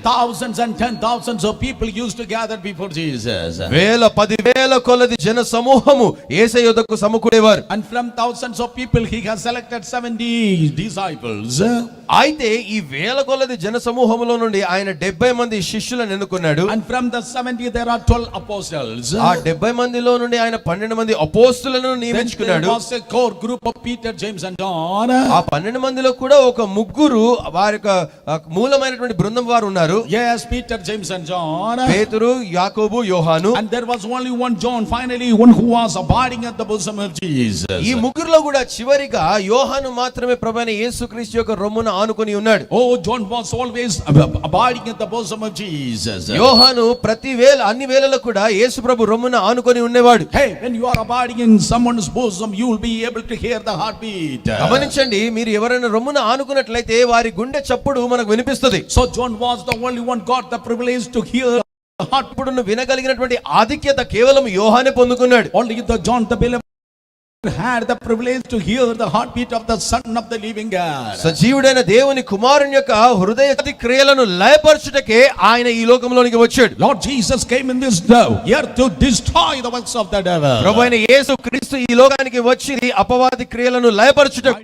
thousands and 10,000s of people used to gather before Jesus. వేల 10,000 కొలది జన సమూహము యేసయ్య యొద్దకు సమకూడేవారు. And from thousands of people he has selected 70 disciples. అయితే ఈ వేల కొలది జన సమూహములో నుండి ఆయన 70 మంది శిష్యులను ఎన్నుకున్నాడు. And from the 70 there are 12 apostles. ఆ 70 మందిలో నుండి ఆయన 12 మంది అపోస్తలులను నియమించుకున్నాడు. There was a core group of Peter, James and John. ఆ 12 మందిలో కూడా ఒక ముగ్గురు వారి మూలమైనటువంటి బృందం వారు ఉన్నారు. Yes, Peter, James and John. పేతురు, యాకోబు, యోహాను. And there was only one John, finally one who was abiding at the bosom of Jesus. ఈ ముగ్గురులో కూడా చివరిగా యోహాను మాత్రమే ప్రభువైన యేసుక్రీస్తు యొక్క రొమ్మున ఆనుకొని ఉన్నాడు. Oh, John was always abiding at the bosom of Jesus. యోహాను అన్ని వేళల్లో కూడా యేసు ప్రభు రొమ్మున ఆనుకొని ఉండేవాడు. Hey, when you are abiding in someone's bosom, you will be able to hear the heartbeat. గమనించండి, మీరు ఎవరైనా రొమ్మున ఆనుకున్నట్లయితే వారి గుండె చప్పుడు మనకు వినిపిస్తుంది. So John was the only one got the privilege to hear the heart. ఇప్పుడు వినగలిగినటువంటి ఆధిక్యత కేవలం యోహానే పొందుకున్నాడు. Only the John the beloved had the privilege to hear the heartbeat of the Son of the living God. సజీవుడైన దేవుని కుమారుని యొక్క హృదయ క్రియలను లయపరచుటకే ఆయన ఈ లోకంలోనికి వచ్చాడు. Lord Jesus came in this earth to destroy the works of the devil. ప్రభువైన యేసు క్రీస్తు ఈ లోకానికి వచ్చి అపవాది క్రియలను లయపరచుటకు